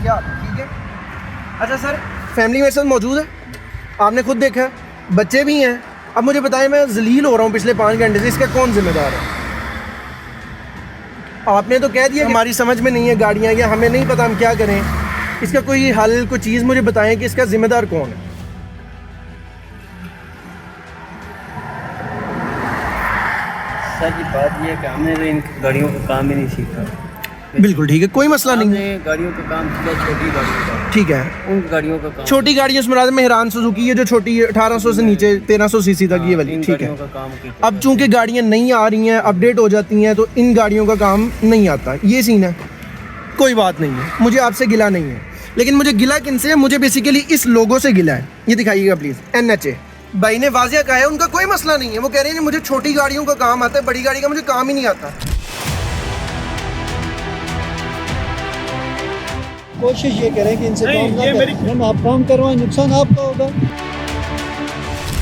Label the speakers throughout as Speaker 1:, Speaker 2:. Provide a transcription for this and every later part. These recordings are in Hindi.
Speaker 1: क्या ठीक है। अच्छा सर, फैमिली मेरे साथ मौजूद है, आपने खुद देखा है, बच्चे भी हैं। अब मुझे बताएं, मैं जलील हो रहा हूँ पिछले 5 घंटे से, इसका कौन जिम्मेदार है? आपने तो कह दिया हमारी समझ में नहीं है गाड़ियाँ, या हमें नहीं पता हम क्या करें। इसका कोई हल, कोई चीज़ मुझे बताएं कि इसका जिम्मेदार कौन है।
Speaker 2: सर जी बात ये है कि हमने तो इन गाड़ियों का काम ही नहीं सीखा।
Speaker 1: बिल्कुल ठीक है, कोई मसला नहीं है।
Speaker 2: गाड़ियों का काम किया, छोटी गाड़ियों का,
Speaker 1: ठीक है,
Speaker 2: उन गाड़ियों का काम,
Speaker 1: छोटी गाड़ियों से मुराद मेहरान सुजुकी है जो छोटी 1800 से नीचे 1300 सीसी तक ये वाली, ठीक है।
Speaker 2: का काम किया।
Speaker 1: अब चूंकि गाड़ियाँ नहीं आ रही हैं, अपडेट हो जाती हैं, तो इन गाड़ियों का काम नहीं आता, ये सीन है। कोई बात नहीं है, मुझे आपसे गिला नहीं है, लेकिन मुझे गिला किनसे है? मुझे बेसिकली इस लोगों से गिला है। ये दिखाइएगा प्लीज़, NHA भाई ने वाजिया कहा है, उनका कोई मसला नहीं है। वो कह रहे हैं मुझे छोटी गाड़ियों का काम आता है, बड़ी गाड़ी का मुझे काम ही नहीं आता।
Speaker 3: कोशिश ये करें कि इनसे काम ना करें। हम आप काम करवाएं, नुकसान आपका होगा।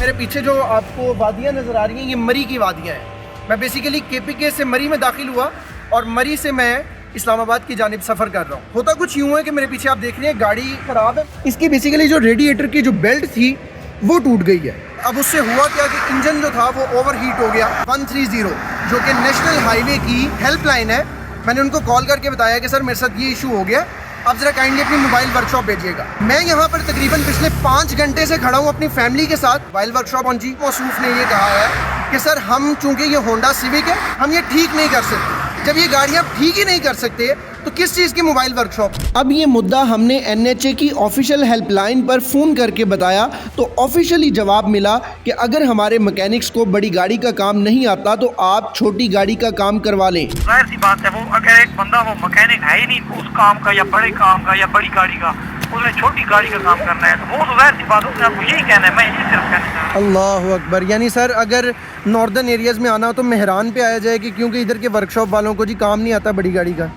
Speaker 1: मेरे पीछे जो आपको वादियाँ नज़र आ रही हैं, ये मरी की वादियाँ हैं। मैं बेसिकली KPK से मरी में दाखिल हुआ और मरी से मैं इस्लामाबाद की जानिब सफ़र कर रहा हूँ। होता कुछ यूँ है कि मेरे पीछे आप देख रहे हैं गाड़ी ख़राब है, इसकी बेसिकली जो रेडिएटर की जो बेल्ट थी वो टूट गई है। अब उससे हुआ क्या कि इंजन जो था वो ओवरहीट हो गया। 130 जो कि नेशनल हाईवे की हेल्पलाइन है, मैंने उनको कॉल करके बताया कि सर मेरे साथ ये इशू हो गया, आप ज़रा काइंडली अपनी मोबाइल वर्कशॉप भेजिएगा। मैं यहाँ पर तकरीबन पिछले 5 घंटे से खड़ा हूँ अपनी फैमिली के साथ। मोबाइल वर्कशॉप पहुँची, मौसूफ ने ये कहा है कि सर हम चूँकि ये होंडा सिविक है, हम ये ठीक नहीं कर सकते। जब ये गाड़ियाँ ठीक ही नहीं कर सकते तो किस चीज़ की मोबाइल वर्कशॉप? अब ये मुद्दा हमने NHA की ऑफिशियल हेल्पलाइन पर फ़ोन करके बताया तो ऑफिशियली जवाब मिला कि अगर हमारे मैकेनिक्स को बड़ी गाड़ी का काम नहीं आता तो आप छोटी गाड़ी का काम करवा लें।
Speaker 4: जाहिर सी बात है, वो अगर एक बंदा वो मैकेनिक है ही नहीं उस काम का या बड़े काम का या बड़ी गाड़ी का, उसने छोटी गाड़ी का काम करना है तो वो तो जाहिर सी बात है, उसने आपको यही कहना है। मैं यही सिर्फ कहना चाहता हूं।
Speaker 1: अल्लाह अकबर। यानी सर अगर नॉर्दर्न एरियाज़ में आना हो तो मेहरान पे आया जाए कि क्योंकि इधर के वर्कशॉप वालों को जी काम नहीं आता बड़ी गाड़ी का।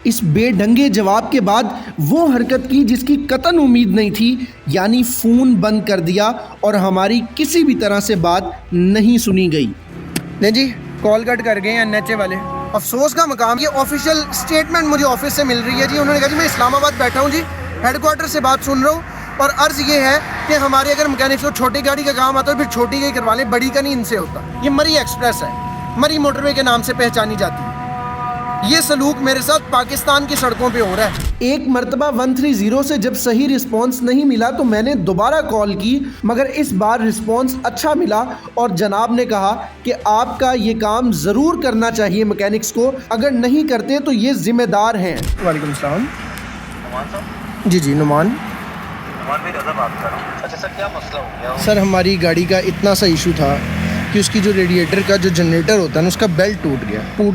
Speaker 1: इस बेढंगे जवाब के बाद वो हरकत की जिसकी कतन उम्मीद नहीं थी, यानी फ़ोन बंद कर दिया और हमारी किसी भी तरह से बात नहीं सुनी गई। नहीं जी, कॉल कट कर गए NHA वाले। अफसोस का मकाम, ये ऑफिशियल स्टेटमेंट मुझे ऑफिस से मिल रही है जी। उन्होंने कहा जी मैं इस्लामाबाद बैठा हूँ जी, हेडक्वार्टर से बात सुन रहा हूँ और अर्ज़ ये है कि हमारे अगर मैकेनिक्स को छोटी गाड़ी का काम आता है फिर छोटी गाड़ी करवा लें, बड़ी का नहीं इनसे होता। ये मरी एक्सप्रेस है, मरी मोटरवे के नाम से पहचानी जाती है। ये सलूक मेरे साथ पाकिस्तान की सड़कों पे हो रहा है। एक मरतबा 130 से जब सही रिस्पांस नहीं मिला तो मैंने दोबारा कॉल की, मगर इस बार रिस्पांस अच्छा मिला और जनाब ने कहा कि आपका ये काम ज़रूर करना चाहिए मैकेनिक्स को, अगर नहीं करते तो ये ज़िम्मेदार हैं। वालेकुम सलाम। जी जी, नुमान
Speaker 4: भाई रज़ा बात कर रहा हूं। अच्छा सर, क्या मसला हो गया?
Speaker 1: सर हमारी गाड़ी का इतना सा इशू था कि उसकी जो रेडिएटर का जो जनरेटर होता है ना, उसका बेल्ट टूट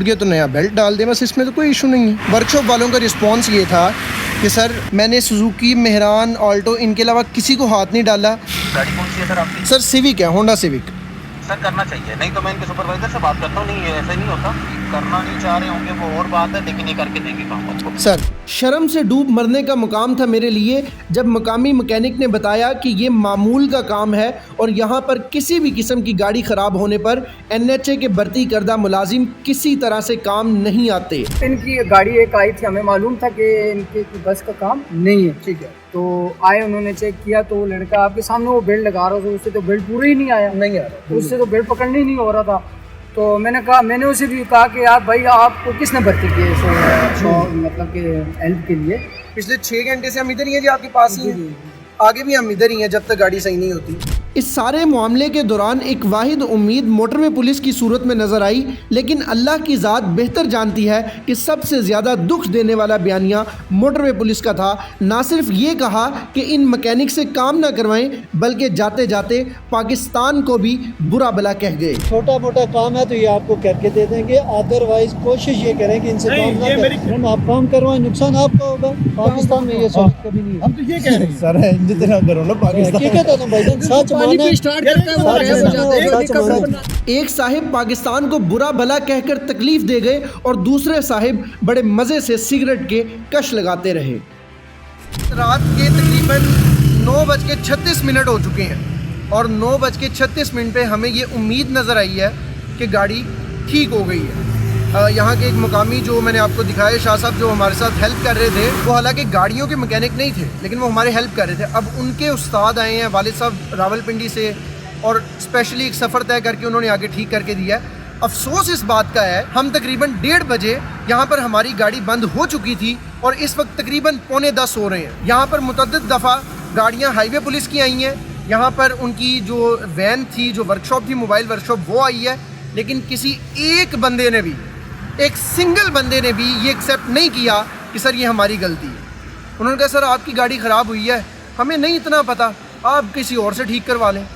Speaker 1: गया तो नया बेल्ट डाल दे, बस इसमें तो कोई इशू नहीं है। वर्कशॉप वालों का रिस्पांस ये था कि सर मैंने सुजुकी, मेहरान, ऑल्टो, इनके अलावा किसी को हाथ नहीं डाला।
Speaker 4: गाड़ी कौन सी है सर आपकी?
Speaker 1: सर सिविक है, होंडा सिविक।
Speaker 4: सर करना चाहिए, नहीं तो मैं इनके सुपरवाइजर से बात करता हूँ। नहीं ऐसा नहीं होता, करना नहीं चाह रहे होंगे वो और बात है, लेकिन ये करके देंगे काम आपको।
Speaker 1: सर शर्म से डूब मरने का मुकाम था मेरे लिए जब मकामी मैकेनिक ने बताया कि ये मामूल का काम है और यहाँ पर किसी भी किस्म की गाड़ी ख़राब होने पर NHA के भर्ती करदा मुलाजिम किसी तरह से काम नहीं आते।
Speaker 5: इनकी गाड़ी एक आई थी, हमें मालूम था कि इनके बस का काम नहीं है, ठीक है। तो आए, उन्होंने चेक किया तो लड़का आपके सामने वो बेल्ट लगा रहा था, उससे तो बेल्ट पूरा ही नहीं आया, नहीं आ रहा, उससे तो बेल्ट पकड़ने ही नहीं हो रहा था। तो मैंने उसे भी कहा कि आप भाई आपको किसने भर्ती किए मतलब कि हेल्प के लिए?
Speaker 1: पिछले 6 घंटे से हम इधर ही हैं जी, आपके पास ही हैं। आगे भी हम इधर ही हैं जब तक गाड़ी सही नहीं होती। इस सारे मामले के दौरान एक वाहिद उम्मीद मोटरवे पुलिस की सूरत में नज़र आई, लेकिन अल्लाह की ज़ात बेहतर जानती है कि सबसे ज़्यादा दुख देने वाला बयानिया मोटरवे पुलिस का था। ना सिर्फ ये कहा कि इन मैकेनिक से काम ना करवाएं, बल्कि जाते जाते पाकिस्तान को भी बुरा भला कह गए।
Speaker 3: छोटा मोटा काम है तो ये आपको करके दे देंगे, अदरवाइज कोशिश ये करें कि इनसे काम ना करें। हम आप काम करवाएं, नुकसान आपका होगा। पाकिस्तान में ये सोच कभी नहीं है।
Speaker 1: हम तो ये कह रहे हैं सर, जितना करो ना पाकिस्तान। एक साहिब पाकिस्तान को बुरा भला कहकर तकलीफ दे गए और दूसरे साहिब बड़े मजे से सिगरेट के कश लगाते रहे। रात के तकरीबन 9:36 हो चुके हैं और 9:36 पे हमें ये उम्मीद नज़र आई है कि गाड़ी ठीक हो गई है। यहाँ के एक मुकामी जो मैंने आपको दिखाया शाह साहब जो हमारे साथ हेल्प कर रहे थे, वो हालांकि गाड़ियों के मैकेनिक नहीं थे लेकिन वो हमारे हेल्प कर रहे थे। अब उनके उस्ताद आए हैं वालिद साहब रावलपिंडी से और स्पेशली एक सफ़र तय करके उन्होंने आगे ठीक करके दिया है। अफसोस इस बात का है हम तकरीबन 1:30 बजे यहाँ पर हमारी गाड़ी बंद हो चुकी थी और इस वक्त तकरीबन 9:45 हो रहे हैं। यहाँ पर मुतअद्दिद दफ़ा गाड़ियाँ हाईवे पुलिस की आई हैं, यहाँ पर उनकी जो वैन थी, जो वर्कशॉप थी, मोबाइल वर्कशॉप, वो आई है, लेकिन किसी एक बंदे ने भी, एक सिंगल बंदे ने भी ये एक्सेप्ट नहीं किया कि सर ये हमारी गलती है। उन्होंने कहा सर आपकी गाड़ी ख़राब हुई है, हमें नहीं इतना पता, आप किसी और से ठीक करवा लें।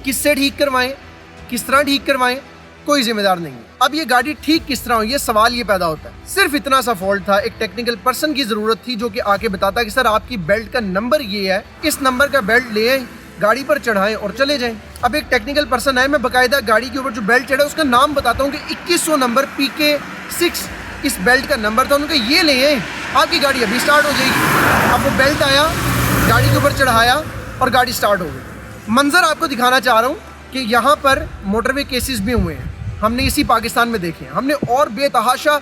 Speaker 1: किससे ठीक करवाएं, किस तरह ठीक करवाएं, कोई जिम्मेदार नहीं है। अब ये गाड़ी ठीक किस तरह हुई है, सवाल ये पैदा होता है। सिर्फ इतना सा फॉल्ट था, एक टेक्निकल पर्सन की ज़रूरत थी जो कि आके बताता कि सर आपकी बेल्ट का नंबर ये है, इस नंबर का बेल्ट ले आए, गाड़ी पर चढ़ाएं और चले जाएं। अब एक टेक्निकल पर्सन आए, मैं बाकायदा गाड़ी के ऊपर जो बेल्ट चढ़ा उसका नाम बताता हूँ कि 2100 नंबर PK6 इस बेल्ट का नंबर था। उन्होंने ये ले आए, आपकी गाड़ी अभी स्टार्ट हो जाएगी। अब वो बेल्ट आया, गाड़ी के ऊपर चढ़ाया और गाड़ी स्टार्ट हो गई। मंजर आपको दिखाना चाह रहा हूँ कि यहाँ पर मोटरवे केसेस भी हुए हैं, हमने इसी पाकिस्तान में देखे हैं। हमने और बेतहाशा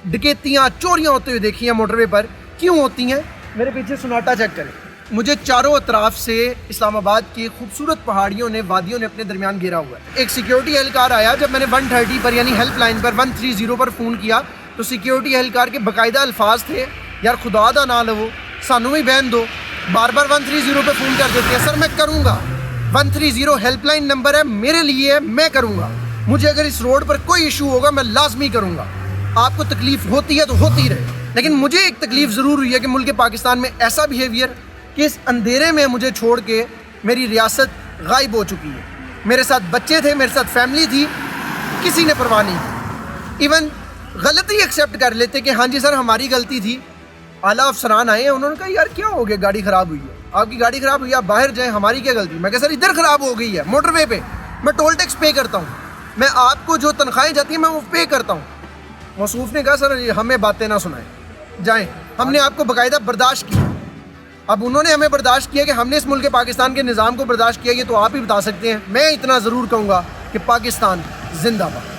Speaker 1: डकैतियाँ, चोरियाँ होते हुए देखी हैं मोटरवे पर। क्यों होती हैं? मेरे पीछे सन्नाटा चेक करें। मुझे चारों अतराफ से इस्लामाबाद की खूबसूरत पहाड़ियों ने, वादियों ने अपने दरमियान घेरा हुआ है। एक सिक्योरिटी एहलकार आया, जब मैंने 130 पर यानी हेल्पलाइन पर 130 पर फ़ोन किया तो सिक्योरिटी एहलकार के बाकायदा अल्फाज थे, यार खुदा दा ना लवो, सानू भी बैन दो। बार बार 130 पे फ़ोन कर देते हैं। सर मैं करूँगा, 130 हेल्पलाइन नंबर है, मेरे लिए है, मैं करूँगा। मुझे अगर इस रोड पर कोई इशू होगा मैं लाजमी करूँगा। आपको तकलीफ़ होती है तो होती रहे, लेकिन मुझे एक तकलीफ़ ज़रूर हुई है कि मुल्क पाकिस्तान में ऐसा बिहेवियर कि इस अंधेरे में मुझे छोड़ के मेरी रियासत गायब हो चुकी है। मेरे साथ बच्चे थे, मेरे साथ फैमिली थी, किसी ने परवाह नहीं की। इवन गलती एक्सेप्ट कर लेते कि हाँ जी सर हमारी गलती थी। आला अफसरान आए हैं, उन्होंने कहा यार क्या हो गया, गाड़ी ख़राब हुई है, आपकी गाड़ी ख़राब हुई है, आप बाहर जाएँ, हमारी क्या गलती। मैं कहा सर इधर ख़राब हो गई है मोटरवे पे, मैं टोल टैक्स पे करता हूँ, मैं आपको जो तनख्वाहें जाती हैं मैं वो पे करता हूँ। मौसूफ ने कहा सर हमें बातें ना सुनाएं, जाएँ। हमने आपको बाकायदा बर्दाश्त किया। अब उन्होंने हमें बर्दाश्त किया कि हमने इस मुल्क पाकिस्तान के निज़ाम को बर्दाश्त किया, ये तो आप ही बता सकते हैं। मैं इतना ज़रूर कहूँगा कि पाकिस्तान जिंदाबाद।